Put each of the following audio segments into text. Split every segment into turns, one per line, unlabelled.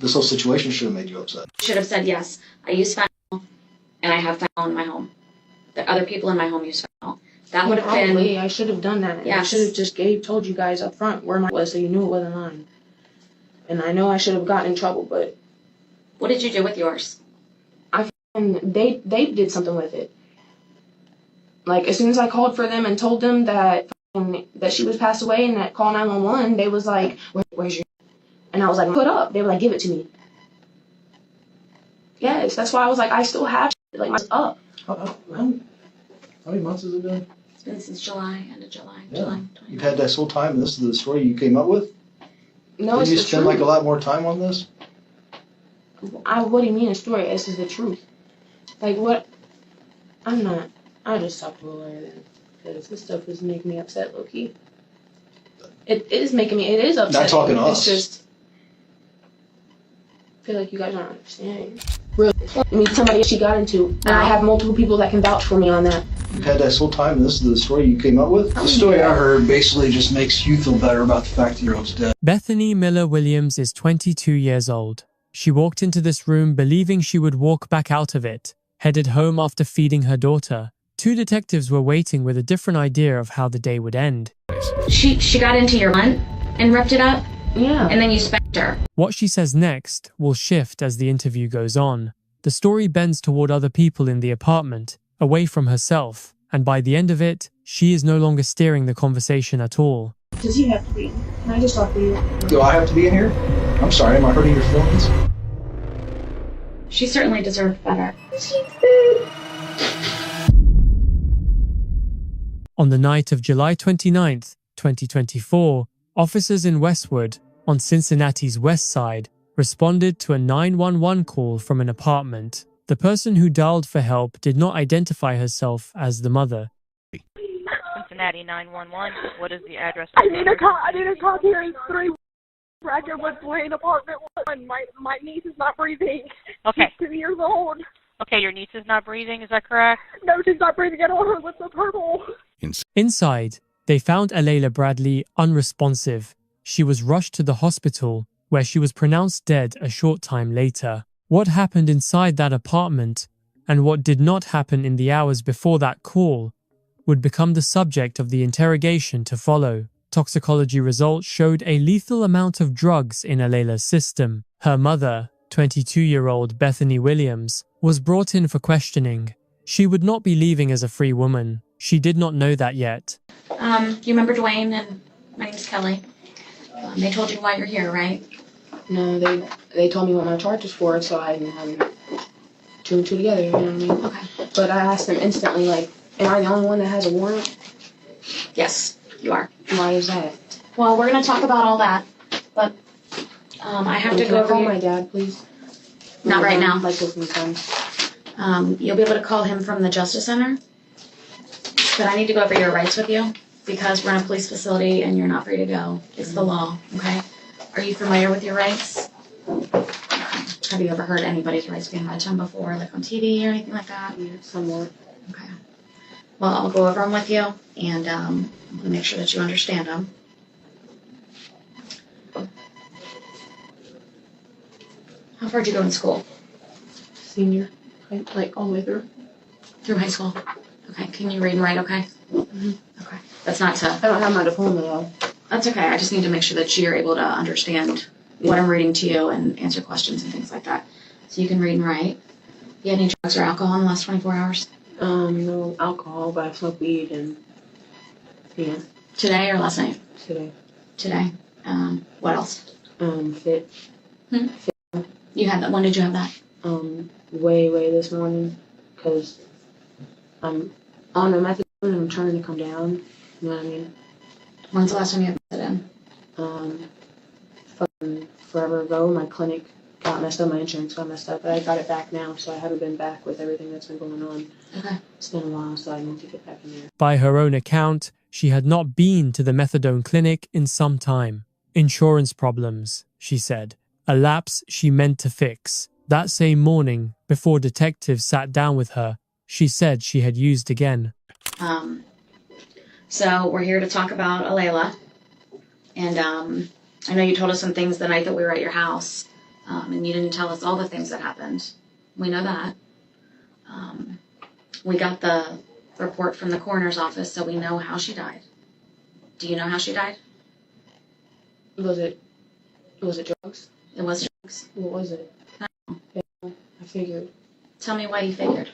This whole situation should have made you upset.
Should have said, yes, I use fentanyl, and I have fentanyl in my home. That other people in my home use fentanyl. That would have been...
I should have done that.
Yes.
I should have just told you guys up front where mine was so you knew it wasn't mine. And I know I should have gotten in trouble, but...
What did you do with yours?
They did something with it. Like, as soon as I called for them and told them that she was passed away and that call 911, they was like, where's your... And I was like, put up. They were like, give it to me. Yes, that's why I was like, I still have like, my up.
How many months has it been?
It's been since July, end of July.
Yeah.
July 20.
You've had this whole time, and this is the story you came up with?
No,
Did
it's
you
the
spend
truth.
like a lot more time on this?
What do you mean a story? This is the truth. Like, what? I just stopped a little earlier then. Because this stuff is making me upset, low-key. It is upsetting.
Not talking to us.
It's just... I feel like you guys aren't understanding. Really. I mean, somebody she got into. And I have multiple people that can vouch for me on that.
You've had this whole time, and this is the story you came up with? The story I heard basically just makes you feel better about the fact that your old's dead.
Bethany Miller Williams is 22 years old. She walked into this room believing she would walk back out of it, headed home after feeding her daughter. Two detectives were waiting with a different idea of how the day would end.
She got into your blunt and ripped it up?
Yeah.
And then you spanked her.
What she says next will shift as the interview goes on. The story bends toward other people in the apartment, away from herself, and by the end of it, she is no longer steering the conversation at all.
Does he have to be? Can I just talk to you?
Do I have to be in here? I'm sorry, am I hurting your feelings?
She certainly deserved better.
On the night of July 29th, 2024, officers in Westwood, on Cincinnati's west side, responded to a 911 call from an apartment. The person who dialed for help did not identify herself as the mother.
Cincinnati 911. What is the address?
I need a cop here. It's 3 Brackenwood Lane, apartment 1. My niece is not breathing.
Okay.
She's 2 years old.
Okay, your niece is not breathing, is that correct?
No, she's not breathing at all. Her lips are purple.
Inside, they found Alayla Bradley unresponsive. She was rushed to the hospital, where she was pronounced dead a short time later. What happened inside that apartment, and what did not happen in the hours before that call, would become the subject of the interrogation to follow. Toxicology results showed a lethal amount of drugs in Alayla's system. Her mother, 22-year-old Bethany Williams, was brought in for questioning. She would not be leaving as a free woman. She did not know that yet.
You remember Dwayne and my name's Kelly. They told you why you're here, right?
No, they told me what my charge was for, so I two and two together, you know what I mean?
Okay.
But I asked them instantly, like, am I the only one that has a warrant?
Yes, you are.
Why is that?
Well, we're going to talk about all that, but I have to
Can
go
I
over
call
your...
my dad, please?
Not right now.
Like this time.
You'll be able to call him from the Justice Center, but I need to go over your rights with you because we're in a police facility and you're not free to go. It's the law, okay? Are you familiar with your rights? Have you ever heard anybody's rights being read to them before, like on TV or anything like that?
Yeah, somewhat.
Okay. Well, I'll go over them with you and I'm going to make sure that you understand them. How far did you go in school?
Senior, like all the way through.
Through high school? Okay. Can you read and write okay?
Mm-hmm.
Okay. That's not to...
I don't have my diploma though.
That's okay. I just need to make sure that you're able to understand what I'm reading to you and answer questions and things like that. So you can read and write. You had any drugs or alcohol in the last 24 hours?
No alcohol, but I smoke weed and yeah.
Today or last night?
Today.
Today. What else?
Fit.
You had that. When did you have that?
Way this morning, cause I'm on a method and I'm trying to come down. You know what I mean?
When's the last time you had it in?
Fucking forever ago. My clinic got messed up. My insurance got messed up, but I got it back now, so I haven't been back with everything that's been going on.
Okay.
It's been a while, so I need to get back in there.
By her own account, she had not been to the methadone clinic in some time. Insurance problems, she said. A lapse she meant to fix. That same morning, before detectives sat down with her, she said she had used again.
So we're here to talk about Alayla. And I know you told us some things the night that we were at your house. And you didn't tell us all the things that happened. We know that. We got the report from the coroner's office, so we know how she died. Do you know how she died?
Was it drugs?
It was drugs.
What was it? I figured.
Tell me why you figured.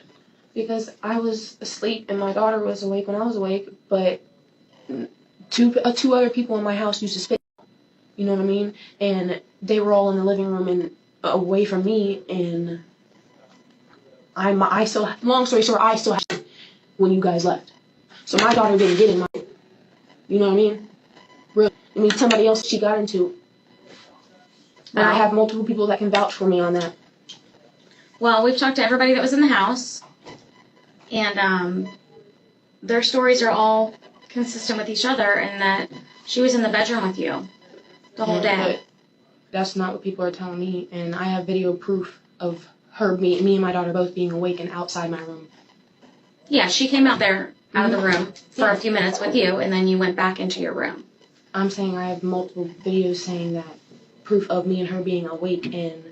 Because I was asleep and my daughter was awake when I was awake, but two other people in my house used to spit. You know what I mean? And they were all in the living room and away from me, and I still, long story short, I still had it when you guys left. So my daughter didn't get in my, you know what I mean? Really, I mean, somebody else she got into. And I have multiple people that can vouch for me on that.
Well, we've talked to everybody that was in the house, and their stories are all consistent with each other, and that she was in the bedroom with you the whole day.
But that's not what people are telling me, and I have video proof of me and my daughter both being awake and outside my room.
Yeah, she came out there, out of the room, for a few minutes with you, and then you went back into your room.
I'm saying I have multiple videos saying that, proof of me and her being awake and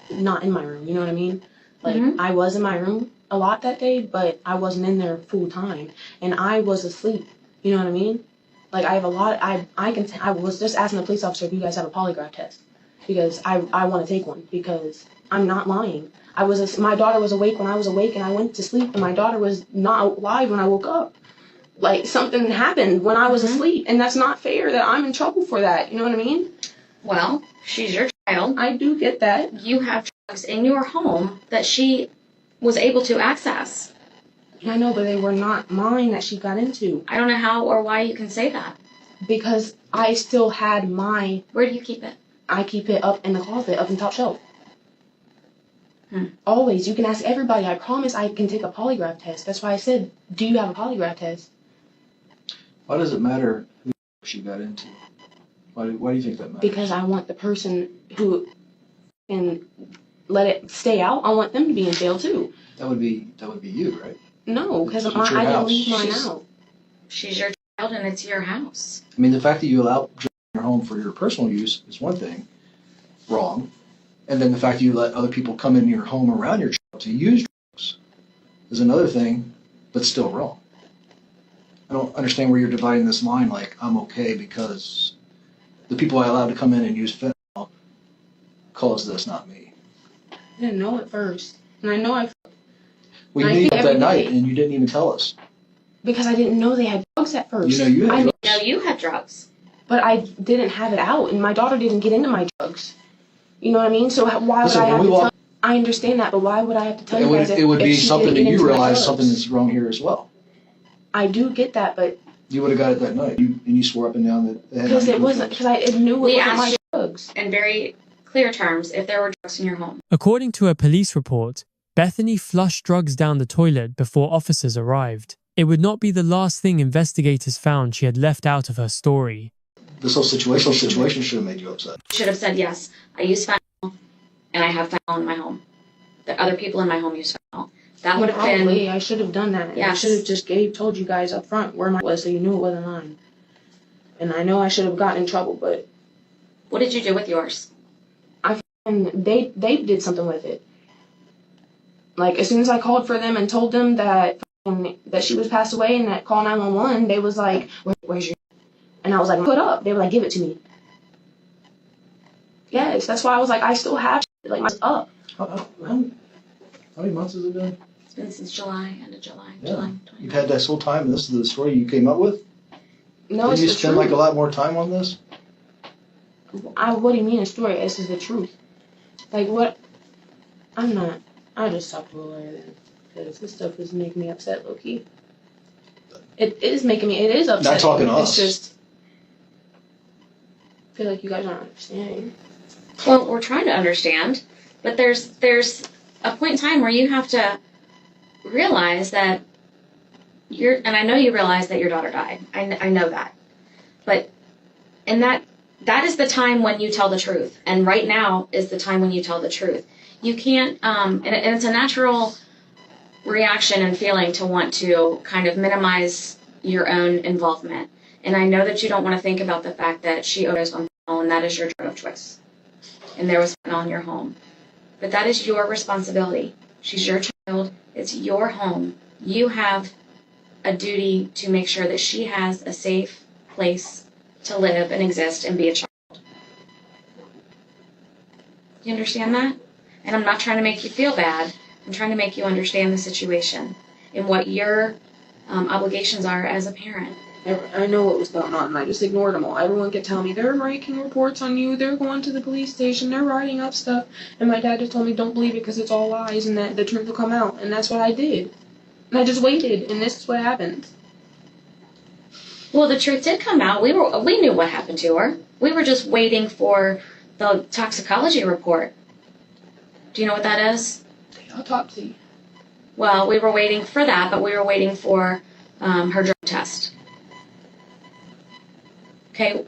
not in my room, you know what I mean? Like, I was in my room a lot that day, but I wasn't in there full time, and I was asleep, you know what I mean? Like, I have a lot, I was just asking the police officer if you guys have a polygraph test, because I want to take one, because I'm not lying. My daughter was awake when I was awake, and I went to sleep, and my daughter was not alive when I woke up. Like, something happened when I was asleep, and that's not fair that I'm in trouble for that, you know what I mean?
Well, she's your child.
I do get that.
You have drugs in your home that she was able to access.
I know, but they were not mine that she got into.
I don't know how or why you can say that.
Because I still had my...
Where do you keep it?
I keep it up in the closet, up in the top shelf. Always. You can ask everybody. I promise I can take a polygraph test. That's why I said, do you have a polygraph test?
Why does it matter who she got into? Why do you think that matters?
Because I want the person who can let it stay out, I want them to be in jail too.
That would be you, right?
No, because
It's
I
your
didn't
house.
leave mine out.
She's your child and it's your house.
I mean, the fact that you allow drugs in your home for your personal use is one thing, wrong. And then the fact that you let other people come into your home around your child to use drugs is another thing, but still wrong. I don't understand where you're dividing this line like, I'm okay because the people I allowed to come in and use fentanyl caused this, not me.
I didn't know at first. And I know
We knew that night and you didn't even tell us.
because I didn't know they had drugs at first.
You know you had drugs.
No, you had drugs.
But I didn't have it out, and my daughter didn't get into my drugs. You know what I mean? So why would I have to tell? I understand that, but why would I have to tell you guys
It would be
if she
something
didn't
that
get
you
into my
realize
drugs?
something that's wrong here as well.
I do get that, but
You would have got it that night. And you swore up and down that they had
because it
nothing to do with
wasn't, because I knew it
We
wasn't
asked
my
you-
drugs.
In very clear terms, if there were drugs in your home.
According to a police report, Bethany flushed drugs down the toilet before officers arrived. It would not be the last thing investigators found she had left out of her story.
This whole situation should have made you upset.
You should have said, yes, I use fentanyl and I have fentanyl in my home. That other people in my home use fentanyl. That would have
Probably,
been...
I should have done that. I
Yes.
should have just told you guys up front where mine was so you knew it wasn't mine. And I know I should have gotten in trouble, but
What did you do with yours?
and they did something with it. Like, as soon as I called for them and told them that she was passed away and that call 911, they was like, where's your... And I was like, put up. They were like, give it to me. Yes, that's why I was like, I still have like my up.
How many months has it been?
It's been since July, end of July.
Yeah.
July 20.
You've had this whole time and this is the story you came up with?
No,
Did
it's
you
the
spend
truth.
like a lot more time on this?
What do you mean a story? This is the truth. Like what? I just stopped a little earlier then. Because this stuff is making me upset, low-key. It is upsetting.
Not talking to us.
It's just, I feel like you guys aren't understanding.
Well, we're trying to understand, but there's a point in time where you have to realize that and I know you realize that your daughter died. I know that. But, and that is the time when you tell the truth. And right now is the time when you tell the truth. You can't, and it's a natural reaction and feeling to want to kind of minimize your own involvement. And I know that you don't want to think about the fact that she overdosed on fentanyl, and that is your drug of choice. and there was fentanyl in your home. But that is your responsibility. She's your child. It's your home. You have a duty to make sure that she has a safe place to live and exist and be a child. You understand that? And I'm not trying to make you feel bad. I'm trying to make you understand the situation and what your obligations are as a parent.
I know what was going on, and I just ignored them all. Everyone kept telling me, they're making reports on you, they're going to the police station, they're writing up stuff. And my dad just told me, don't believe it because it's all lies and that the truth will come out. And that's what I did. And I just waited, and this is what happened.
Well, the truth did come out. We knew what happened to her. We were just waiting for the toxicology report. Do you know what that is?
The autopsy.
Well, we were waiting for that, but we were waiting for her drug test. Okay,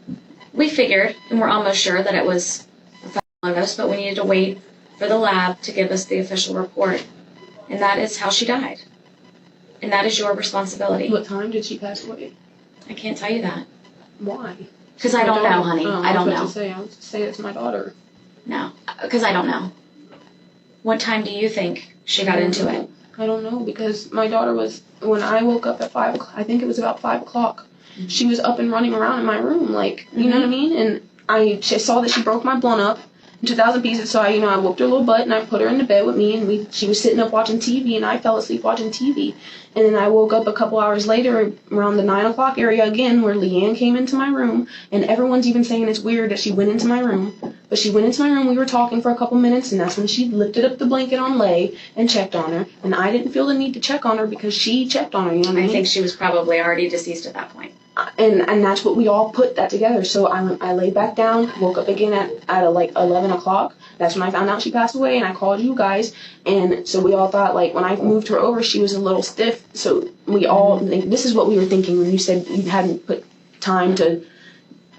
we figured, and we're almost sure that it was a fentanyl overdose, but we needed to wait for the lab to give us the official report. And that is how she died. And that is your responsibility.
What time did she pass away?
I can't tell you that.
Why?
Because I don't know, honey.
Oh,
I don't know.
I was about to say it's my daughter.
No, because I don't know. What time do you think she got into it?
I don't know, because my daughter was, when I woke up at 5 o'clock, I think it was about 5 o'clock, she was up and running around in my room, like, you know what I mean? And I saw that she broke my blunt up in 2,000 pieces, so I whooped her little butt, and I put her into bed with me, and she was sitting up watching TV, and I fell asleep watching TV. And then I woke up a couple hours later, around the 9 o'clock area again, where Leanne came into my room, and everyone's even saying it's weird that she went into my room. But she went into my room, we were talking for a couple minutes, and that's when she lifted up the blanket on Lay and checked on her. And I didn't feel the need to check on her because she checked on her, you know what I mean?
I think she was probably already deceased at that point.
And that's what we all put that together. So I laid back down, woke up again at like 11 o'clock. That's when I found out she passed away, and I called you guys. And so we all thought, like, when I moved her over, she was a little stiff. So we all, this is what we were thinking when you said you hadn't put time to,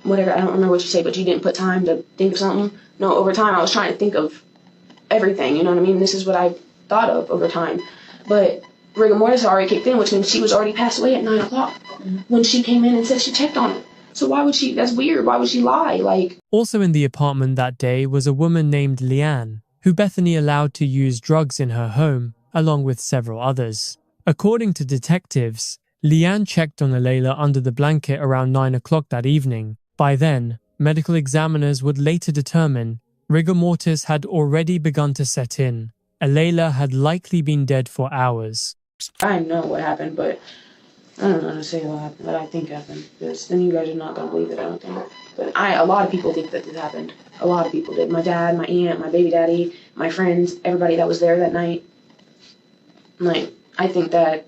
whatever, I don't remember what you said, but you didn't put time to think of something. No, over time, I was trying to think of everything, you know what I mean? This is what I thought of over time. But rigor mortis already kicked in, which means she was already passed away at 9 o'clock when she came in and said she checked on her. So why would she, that's weird, why would she lie? Like,
also in the apartment that day was a woman named Leanne, who Bethany allowed to use drugs in her home, along with several others. According to detectives, Leanne checked on Alayla under the blanket around 9 o'clock that evening. By then, medical examiners would later determine rigor mortis had already begun to set in. Alayla had likely been dead for hours.
I know what happened, but I don't know how to say what I think happened, because then you guys are not going to believe it, I don't think. But a lot of people think that this happened. A lot of people did. My dad, my aunt, my baby daddy, my friends, everybody that was there that night. Like, I think that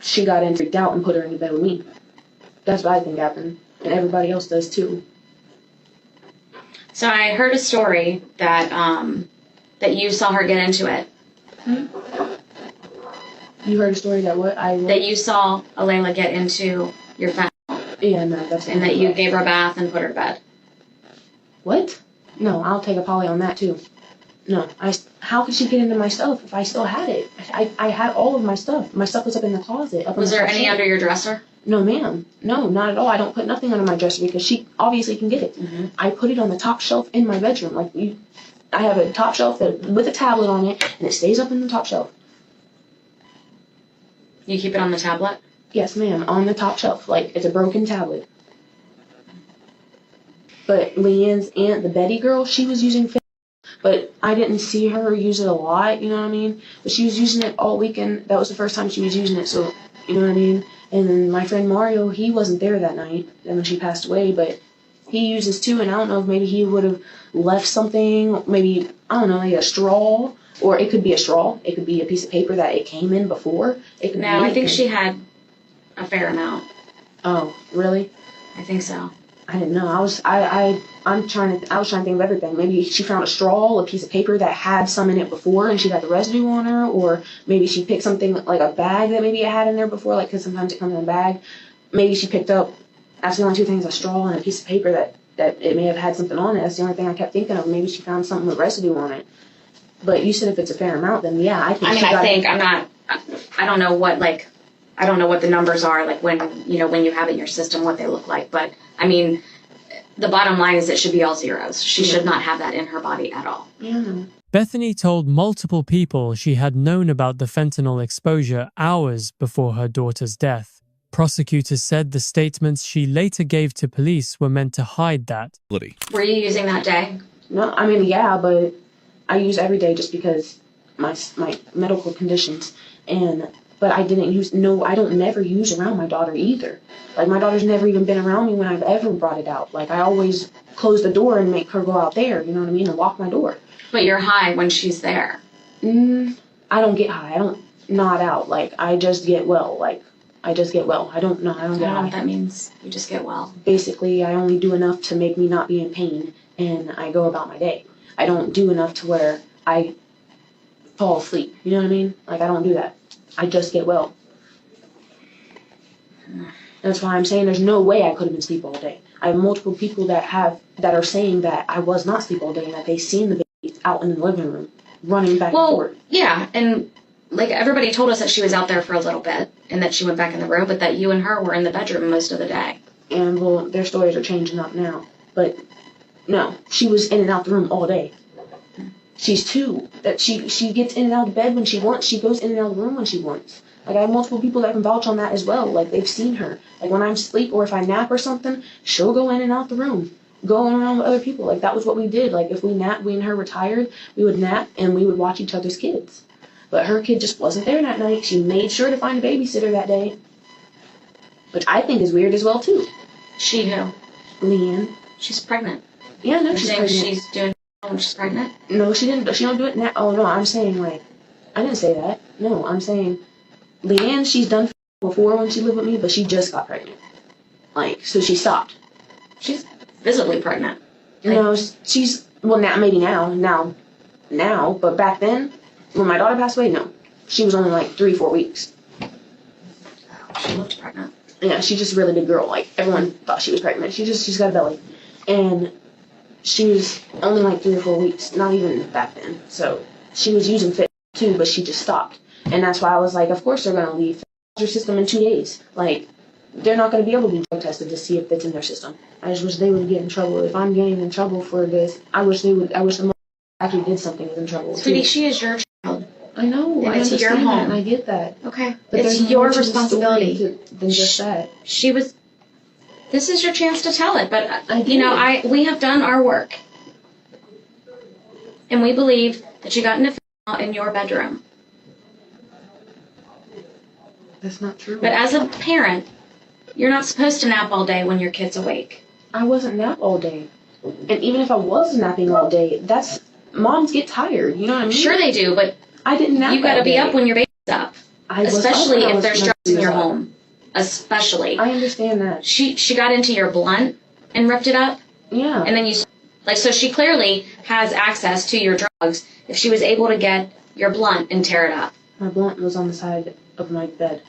she got in, freaked out, and put her into bed with me. That's what I think happened. And everybody else does too.
So I heard a story that that you saw her get into it.
You heard a story that what?
That you saw Alayla get into your fentanyl.
Yeah, no, that's...
And that you gave her a bath and put her to bed.
What? No, I'll take a poly on that too. No, how could she get into my stuff if I still had it? I had all of my stuff. My stuff was up in the closet.
Was there any under your dresser?
No, ma'am. No, not at all. I don't put nothing under my dresser because she obviously can get it. Mm-hmm. I put it on the top shelf in my bedroom. I have a top shelf with a tablet on it, and it stays up in the top shelf.
You keep it on the tablet?
Yes, ma'am, on the top shelf. Like, it's a broken tablet. But Leanne's aunt, the Betty girl, she was using fentanyl, but I didn't see her use it a lot, you know what I mean? But she was using it all weekend. That was the first time she was using it, so, you know what I mean? And then my friend Mario, he wasn't there that night when she passed away, but he uses too, and I don't know if maybe he would have left something, maybe, I don't know, like a straw, or it could be a straw. It could be a piece of paper that it came in before. It could
No, I think she had a fair amount.
Oh, really?
I think so.
I didn't know. I was trying to think of everything. Maybe she found a straw, a piece of paper that had some in it before, and she got the residue on her, or maybe she picked something like a bag that maybe it had in there before, like, because sometimes it comes in a bag. Maybe she picked up. That's the only two things: a straw and a piece of paper that it may have had something on it. That's the only thing I kept thinking of. Maybe she found something with residue on it. But you said if it's a fair amount, then yeah, I think.
I don't know what the numbers are, like when you have it in your system, what they look like. But I mean, the bottom line is it should be all zeros. She should not have that in her body at all.
Yeah.
Bethany told multiple people she had known about the fentanyl exposure hours before her daughter's death. Prosecutors said the statements she later gave to police were meant to hide that.
Were you using that day?
No, I mean, yeah, but I use every day just because my medical conditions. But I didn't use, no, I don't never use around my daughter either. Like, my daughter's never even been around me when I've ever brought it out. Like, I always close the door and make her go out there, you know what I mean, and lock my door.
But you're high when she's there.
I don't get high. I don't nod out. Like, I just get well. Like, I just get well. I don't
I
get
don't know
high.
what that means. You just get well.
Basically, I only do enough to make me not be in pain, and I go about my day. I don't do enough to where I fall asleep. You know what I mean? Like, I don't do that. I just get well. That's why I'm saying there's no way I could have been asleep all day. I have multiple people that are saying that I was not asleep all day and that they seen the baby out in the living room running back and forth.
Yeah, and like everybody told us that she was out there for a little bit and that she went back in the room, but that you and her were in the bedroom most of the day.
And well, their stories are changing up now. But no, she was in and out the room all day. She's 2. That she gets in and out of bed when she wants. She goes in and out of the room when she wants. Like, I have multiple people that can vouch on that as well. Like, they've seen her. Like, when I'm asleep or if I nap or something, she'll go in and out the room, going around with other people. Like, that was what we did. Like, if we napped, we and her were tired, we would nap and we would watch each other's kids. But her kid just wasn't there that night. She made sure to find a babysitter that day. Which I think is weird as well, too.
She who?
Leanne.
She's pregnant.
Yeah, no,
You're
she's
saying
pregnant.
she's doing when she's pregnant?
No, she didn't. She don't do it now. Oh, no, I'm saying, like, I didn't say that. No, I'm saying Leanne, she's done before when she lived with me, but she just got pregnant. Like, so she stopped.
She's visibly pregnant.
No, she's, well, now, maybe now, but back then, when my daughter passed away, no. She was only like 3-4 weeks.
She looked pregnant.
Yeah, she's just a really big girl. Like, everyone thought she was pregnant. She's got a belly. And she was only like 3 or 4 weeks, not even back then. So she was using fit too, but she just stopped. And that's why I was like, of course they're going to leave your system in 2 days. Like, they're not going to be able to be drug tested to see if it's in their system. I just wish they would get in trouble. If I'm getting in trouble for this, I wish the mother actually did something in trouble.
Sweetie,
too.
she is your child.
I know.
And
I
it's your
understand that,
home.
and I get that.
Okay.
But
it's
there's
your
more to the
responsibility.
story than just that.
She was. This is your chance to tell it, but
I
you know,
did.
we have done our work, and we believe that you got into fentanyl in your bedroom.
That's not true.
But as a parent, you're not supposed to nap all day when your kid's awake.
I wasn't nap all day. And even if I was napping all day, moms get tired, you know what I mean?
Sure they do, but
I didn't nap
you got to
that
be
day.
up when your baby's up,
I was
especially
up when I
if
was
there's
when
drugs in
she
your
was up.
home. Especially.
I understand that.
She got into your blunt and ripped it up,
Yeah.
and then you so she clearly has access to your drugs if she was able to get your blunt and tear it up.
My blunt was on the side of my bed.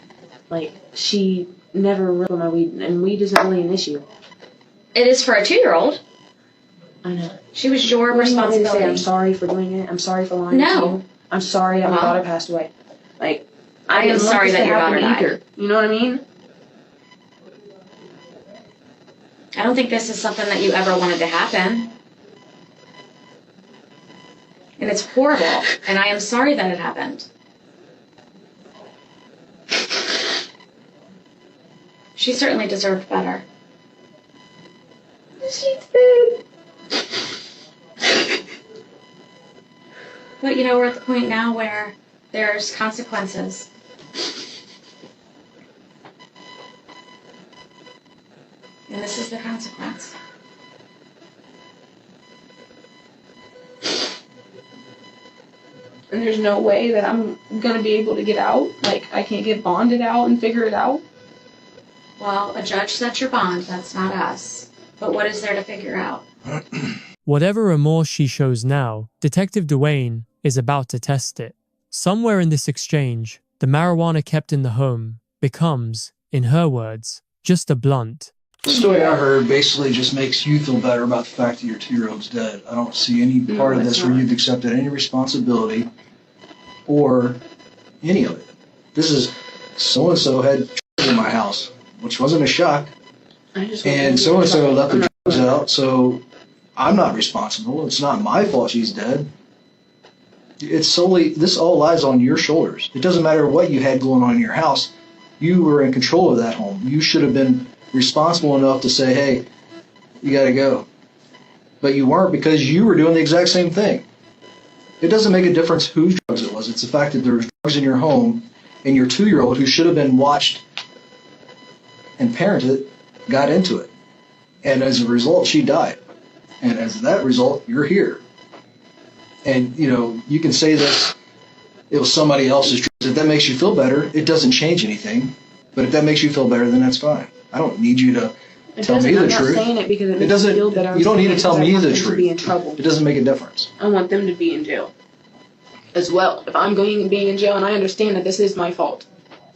Like, she never ripped my weed, and weed isn't really an issue.
It is for a 2-year-old.
I know.
She was your
What do you want me to say?
responsibility.
I'm sorry for doing it. I'm sorry for lying
No.
to you. I'm sorry that my
Well,
daughter passed away. Like,
I am
didn't want
sorry
this
that
to
your
happen
daughter died.
either. You know what I mean?
I don't think this is something that you ever wanted to happen. And it's horrible, and I am sorry that it happened. She certainly deserved better.
She did.
But you know, we're at the point now where there's consequences. And this is the consequence.
And there's no way that I'm gonna be able to get out. Like, I can't get bonded out and figure it out.
Well, a judge sets your bond, that's not us. But what is there to figure out?
Whatever remorse she shows now, Detective Duane is about to test it. Somewhere in this exchange, the marijuana kept in the home becomes, in her words, just a blunt.
The story I heard basically just makes you feel better about the fact that your 2-year-old's dead. I don't see any part of this where you've accepted any responsibility or any of it. This is so-and-so had drugs in my house, which wasn't a shock, and so-and-so left the out, so I'm not responsible. It's not my fault she's dead. It's solely, this all lies on your shoulders. It doesn't matter what you had going on in your house. You were in control of that home. You should have been responsible enough to say, hey, you got to go. But you weren't because you were doing the exact same thing. It doesn't make a difference whose drugs it was. It's the fact that there was drugs in your home and your 2-year-old who should have been watched and parented got into it. And as a result, she died. And as that result, you're here. And, you know, you can say that it was somebody else's drugs. If that makes you feel better, it doesn't change anything. But if that makes you feel better, then that's fine. I don't need you to tell me the truth.
I'm not saying it because it makes
doesn't,
me feel better.
you don't need to tell me the truth.
To be in trouble.
It doesn't make a difference.
I want them to be in jail as well. If I'm going and being in jail, and I understand that this is my fault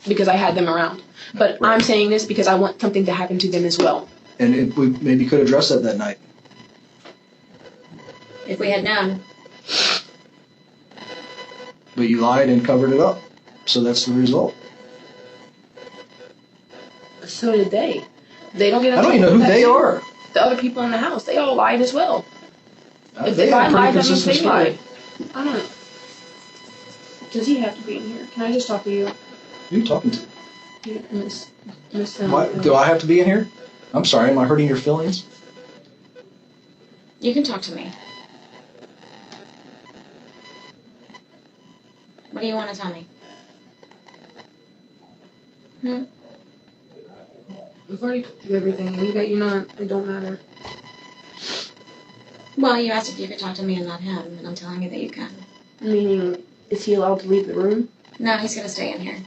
because I had them around. But right. I'm saying this because I want something to happen to them as well.
And if we maybe could address that night.
If we had known.
But you lied and covered it up. So that's the result.
So did they. They don't get.
I don't even know who they are.
The other people in the house, they all lied as well.
If I lied, that means they lied.
I don't know. Does he have to be in here? Can I just talk to you?
Who are you talking to?
Yeah, Miss.
What? Do I have to be in here? I'm sorry, am I hurting your feelings?
You can talk to me. What do you want to tell me?
I've already told you everything. You that you're not. It don't matter.
Well, you asked if you could talk to me and not him, and I'm telling you that you can.
Meaning, is he allowed to leave the room?
No, he's gonna stay in here.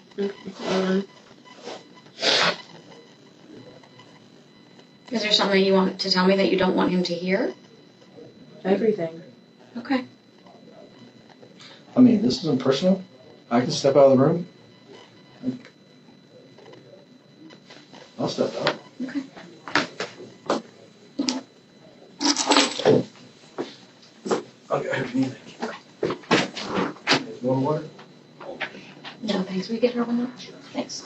Is there something you want to tell me that you don't want him to hear?
Everything.
Okay.
I mean, this isn't personal. I can step out of the room. I'll step out.
Okay.
I'll get her if you need it.
Okay.
More water?
No, thanks. Will you get her one more? Thanks.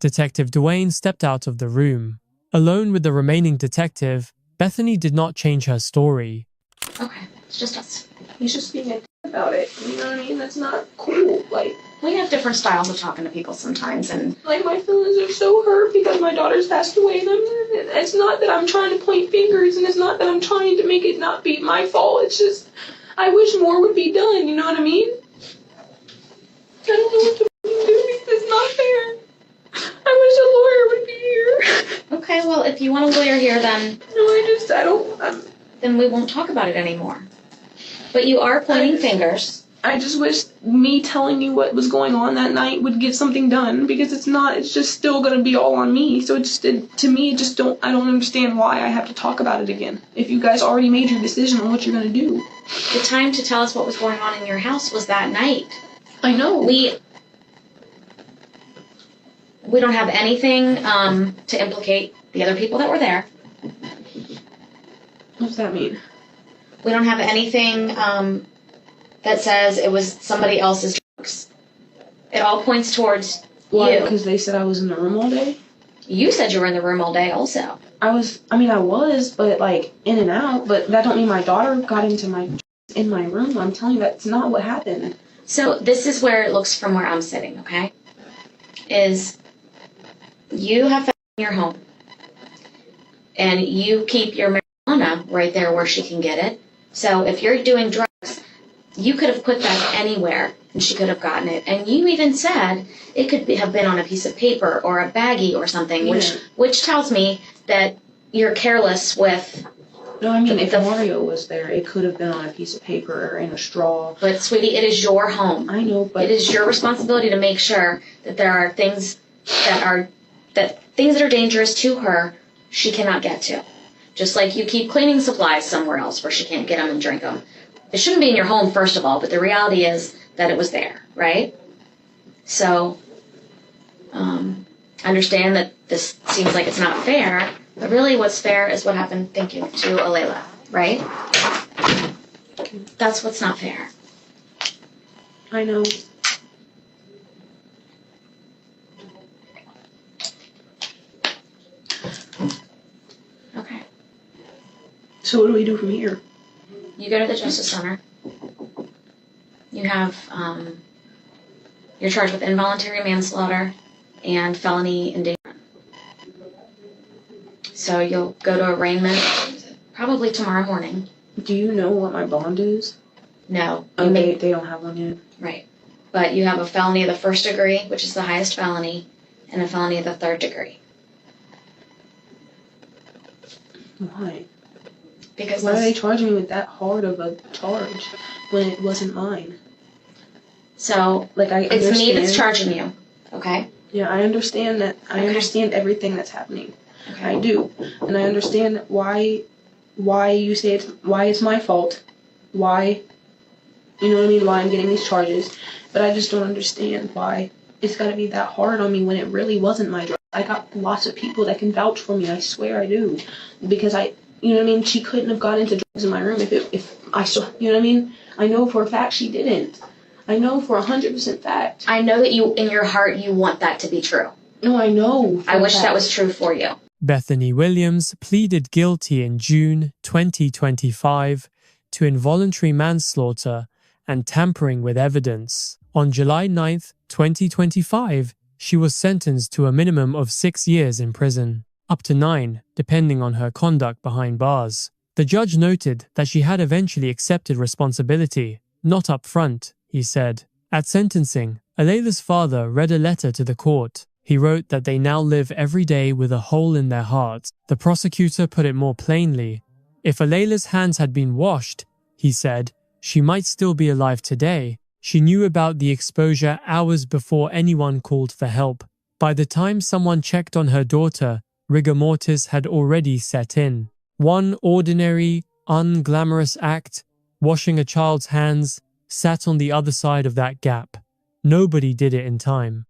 Detective Dwayne stepped out of the room. Alone with the remaining detective, Bethany did not change her story.
Okay, it's just us.
He's just being a about it. You know what I mean? That's not cool. Like,
we have different styles of talking to people sometimes, and
like my feelings are so hurt because my daughter's passed away, and it's not that I'm trying to point fingers, and it's not that I'm trying to make it not be my fault. It's just I wish more would be done. You know what I mean? I don't know what to do because it's not fair. I wish a lawyer would be here.
Okay, well, if you want a lawyer here, then
then
we won't talk about it anymore. But you are pointing fingers.
I just wish me telling you what was going on that night would get something done, because it's just still going to be all on me. So to me, I don't understand why I have to talk about it again. If you guys already made your decision on what you're going to do.
The time to tell us what was going on in your house was that night.
I know.
We don't have anything to implicate the other people that were there.
What's that mean?
We don't have anything that says it was somebody else's drugs. It all points towards
Why?
you.
Because they said I was in the room all day?
You said you were in the room all day also.
I was, but like in and out, but that don't mean my daughter got in my room. I'm telling you, that's not what happened.
So this is where it looks from where I'm sitting, okay? Is you have fentanyl in your home, and you keep your marijuana right there where she can get it. So if you're doing drugs, you could have put that anywhere, and she could have gotten it. And you even said it could have been on a piece of paper or a baggie or something, which tells me that you're careless with...
No, I mean, if Mario was there, it could have been on a piece of paper or in a straw.
But, sweetie, it is your home.
I know, but...
It is your responsibility to make sure that there are things that are dangerous to her she cannot get to. Just like you keep cleaning supplies somewhere else where she can't get them and drink them. It shouldn't be in your home, first of all, but the reality is that it was there, right? So, understand that this seems like it's not fair, but really what's fair is what happened, thank you, to Alayla, right? That's what's not fair.
I know.
Okay.
So what do we do from here?
You go to the Justice Center. You have, you're charged with involuntary manslaughter and felony endangerment. So you'll go to arraignment probably tomorrow morning.
Do you know what my bond is?
No.
Oh, they don't have one yet.
Right. But you have a felony of the first degree, which is the highest felony, and a felony of the third degree.
Why?
Because
Why are they charging me with that hard of a charge when it wasn't mine?
So,
Like, I
it's
understand.
me that's charging you, okay?
Yeah, I understand that. I
Okay.
understand everything that's happening.
Okay.
I do, and I understand why you say why it's my fault, why, you know what I mean, why I'm getting these charges, but I just don't understand why it's got to be that hard on me when it really wasn't my drug. I got lots of people that can vouch for me. I swear I do, because you know what I mean. She couldn't have got into drugs in my room if I saw, you know what I mean. I know for a fact she didn't. I know for 100% fact.
I know that you, in your heart, you want that to be true.
No, I know.
I wish that was true for you.
Bethany Williams pleaded guilty in June 2025 to involuntary manslaughter and tampering with evidence. On July 9, 2025, she was sentenced to a minimum of 6 years in prison, up to 9, depending on her conduct behind bars. The judge noted that she had eventually accepted responsibility, not up front, he said. At sentencing, Alayla's father read a letter to the court. He wrote that they now live every day with a hole in their heart. The prosecutor put it more plainly. If Alayla's hands had been washed, he said, she might still be alive today. She knew about the exposure hours before anyone called for help. By the time someone checked on her daughter, rigor mortis had already set in. One ordinary, unglamorous act, washing a child's hands, sat on the other side of that gap. Nobody did it in time.